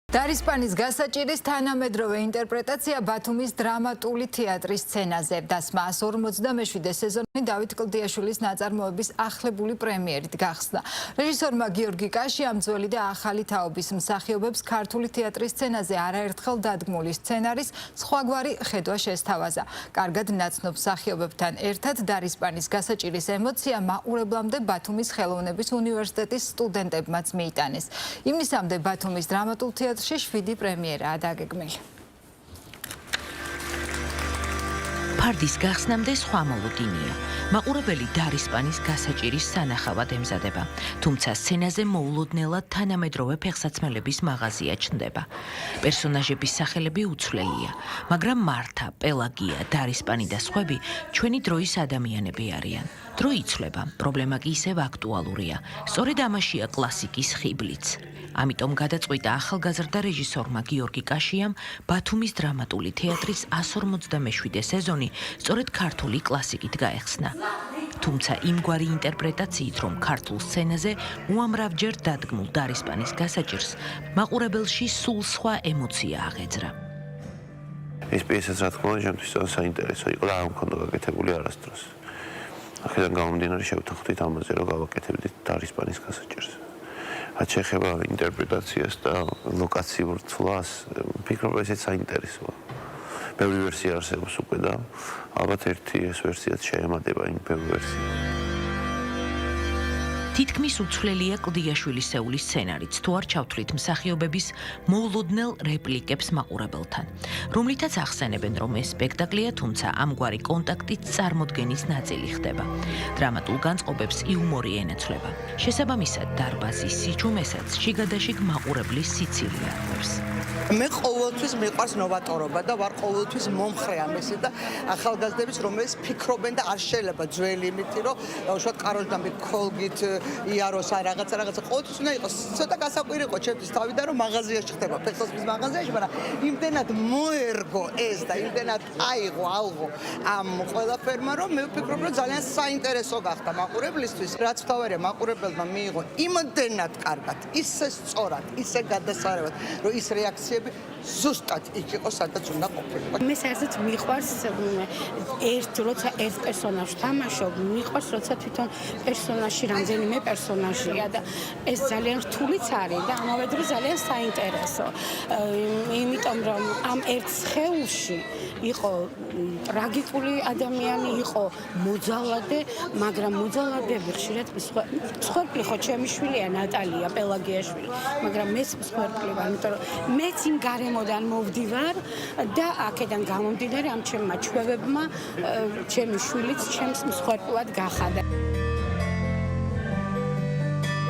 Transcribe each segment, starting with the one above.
დარისპანის გასაჭირის თანამედროვე ინტერპრეტაცია ბათუმის დრამატული თეატრის სცენაზე. დასმა 147 სეზონი დავით კლდიაშვილის ნაწარმოების ახლებული პრემიერით გახსნა. რეჟისორმა გიორგი კაშიამ ძველი და ახალი თაობის მსახიობებს ქართული თეატრის სცენაზე არაერთხელ დადგმული სცენარის სხვაგვარი ხედვა შესთავაზა. კარგად ნაცნობ მსახიობებთან ერთად დარისპანის გასაჭირის ემოცია მაყურებლამდე ბათუმის ხელოვნების უნივერსიტეტის სტუდენტებმაც მიიტანეს. იმისამდე ბათუმის დრამატულ თეატრში 7 პრემიერაა დაგეგმილი. ფარდის გახსნამდე სხვა მოლოდინია. მაყურებელი დარისპანის გასაჭირის სანახავად ემზადება. თუმცა სცენაზე მოულოდნელად თანამედროვე ფეხსაცმელების მაღაზია ჩნდება. პერსონაჟების სახელები უცვლელია, მაგრამ მართა, პელაგია, დარისპანი და სხვები ჩვენი დროის ადამიანები არიან. დრო იცვლება, პრობლემა კი ისევ აქტუალურია. სწორედ ამაშია კლასიკის ხიბლიც. ამიტომ გადაწყვიტა ახალგაზრდა რეჟისორმა გიორგი კაშიამ ბათუმის დრამატული თეატრის 147 სეზონი სწორედ ქართული კლასიკით გაეხსნა. თუმცა იმგვარი ინტერპრეტაციით, რომ ქართულ სცენაზე უამრავჯერ დადგმულ დარისპანის გასაჭირს მაყურებელში სულ სხვა ემოცია აღეძრა. ეს პიესაც რა თქმა უნდა ჩემთვის საინტერესო იყო და არ მქონდა გაკეთებული არასდროს. აქედან გამომდინარე შევთანხმდით ამაზე, რომ გავაკეთებდით დარისპანის გასაჭირს. რაც შეეხება ინტერპრეტაციას და ლოკაციურ ცვლას, ვფიქრობ, ესეც საინტერესოა. ბევრი ვერსია არსებობს უკვე და ალბათ ერთი ეს ვერსიაც შეემატება იმ ბევრ ვერსიას. თითქმის უცვლელია კლდიაშვილისეული სცენარიც, თუ არ ჩავთვლით მსახიობების მოულოდნელ რეპლიკებს მაყურებელთან, რომლითაც ახსენებენ, რომ ეს სპექტაკლია, თუმცა ამგვარი კონტაქტით წარმოდგენის ნაწილი ხდება. დრამატულ განწყობებს იუმორი ენაცვლება. შესაბამისად, დარბაზის სიჩუმესაც შიგადაშიგ მაყურებლის სიცილია ყვებს. მე ყოველთვის მიყვარს ნოვატორობა და ვარ ყოველთვის მომხრე ამისი და ახალგაზრდების, რომელიც ფიქრობენ და არ შეიძლება ძველი იმითი, რომ უშუალოდ კაროჟდამი ქოლგით იაროს ან რაღაცა ყოველთვის უნდა იყოს ცოტა გასაკვირიყო ჩემთვის თავიდან, რომ მაღაზიაში ხდება, ფეხსაცმლის მაღაზიაში, მაგრამ იმდენად მოერგო ეს და იმდენად აიღო ალღო ამ ყველაფერმა, რომ მე ვფიქრობ, რომ ძალიან საინტერესო გახდა მაყურებლისთვის. რაც თავარია მაყურებელმა მიიღო იმდენად კარგად, ისე სწორად, ისე გადასარევად, რომ ის რეაქცია ზუსტად იქ იყო, სადაც უნდა ყოფილიყო. მე საერთოდ მიყვარს როცა ერთ პერსონაჟს თამაშობ, მიყვარს როცა თვითონ პერსონაჟში რამდენიმე პერსონაჟია და ეს ძალიან რთულიც არის და ამავე დროს ძალიან საინტერესო. იმიტომ რომ ამ ერთ სხეულში იყო ტრაგიკული ადამიანი, იყო მოძალადე, მაგრამ მოძალადები ხშირად მსხვერპლი ხო ჩემი შვილია ნატალია პელაგიაშვილი, მაგრამ მეც მსხვერპლი ვარ, იმიტომ რომ მეც იმ გარემოდან მოვდივარ და აქედან გამომდინარე ამ ჩემმა ჩვევებმა ჩემი შვილიც ჩემს მსხვერპლად გახადა.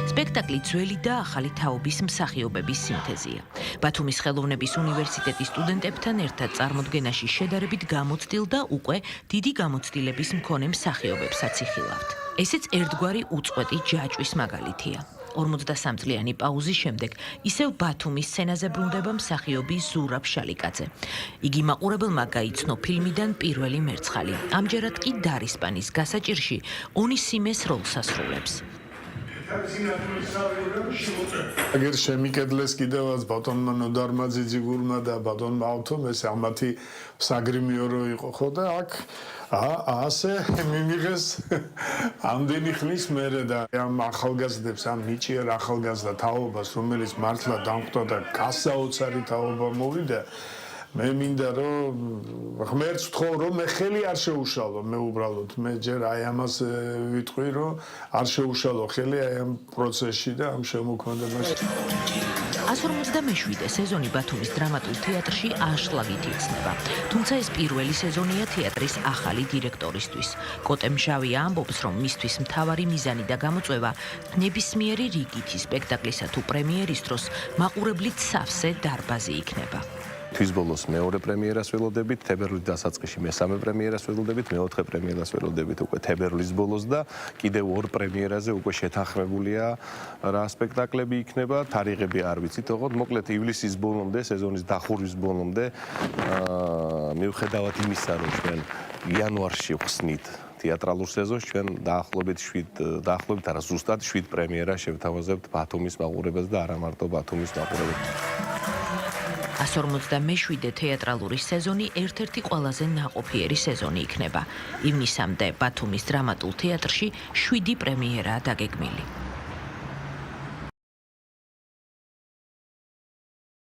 სპექტაკლი ძველი და ახალი თაობის მსახიობების სინთეზია. ბათუმის ხელოვნების უნივერსიტეტის სტუდენტებთან ერთად წარმოდგენაში შედარებით გამოცდილ და უკვე დიდი გამოცდილების მქონე მსახიობებსაც იხილავთ. ესეც ერთგვარი უწყვეტი ჯაჭვის მაგალითია. 43 წლიანი პაუზის შემდეგ ისევ ბათუმის სცენაზე ბრუნდება მსახიობი ზურაბ შალიკაძე. იგი მაყურებელმა გაიცნო ფილმიდან პირველი მერცხალი. ამჯერად კი დარისპანის გასაჭირში ონისიმეს როლს ასრულებს. აგერ შემიკედლეს კიდევაც ბატონმა ნოდარმა ძიძიგურმა და ბატონმა ავთომეს ამათი საგრიმიო რო იყო ხო და აქ ასე მიმიღეს ამდენი ხნის მერე და ამ ახალგაზრდებს ამ ნიჭიერ ახალგაზრდა თაობას, რომელიც მართლა დამხვდა და გასაოცარი თაობა მოვიდა, მე მინდა რომ ღმერთს ვთხოვ, რომ მე ხელი არ შეუშალო, მე უბრალოდ მე ჯერ აი ამას ვიტყვი, რომ არ შეუშალო ხელი აი ამ პროცესში და ამ შემოქმედებაში. 147 სეზონი ბათუმის დრამატულ თეატრში აშლაგით იხსნება. თუმცა ეს პირველი სეზონია თეატრის ახალი დირექტორისთვის. კოტე მჟავია ამბობს, რომ მისთვის მთავარი მიზანი და გამოწვევა ნებისმიერი რიგითი სპექტაკლისა თუ პრემიერის დროს მაყურებლით სავსე დარბაზი იქნება. თვის ბოლოს მეორე პრემიერას ველოდებით, თებერვლის დასაწყისში მესამე პრემიერას ველოდებით, მეოთხე პრემიერას ველოდებით უკვე თებერვლის ბოლოს და კიდევ ორ პრემიერაზე უკვე შეთანხმებულია რა სპექტაკლები იქნება, თარიღები არ ვიცით, ოღონდ მოკლედ ივლისის ბოლომდე, სეზონის დახურვის ბოლომდე, მიუხედავად იმისა, რომ ჩვენ იანვარში ვხსნით თეატრალურ სეზონს, ჩვენ დაახლოებით არა ზუსტად 7 პრემიერას შევთავაზებთ ბათუმის მაყურებელს და არა მარტო ბათუმის მაყურებელს. 157 თეატრალური სეზონი ერთ-ერთი ყველაზე ნაყოფიერი სეზონი იქნება. ივნისამდე ბათუმის დრამატულ თეატრში 7 პრემიერაა დაგეგმილი.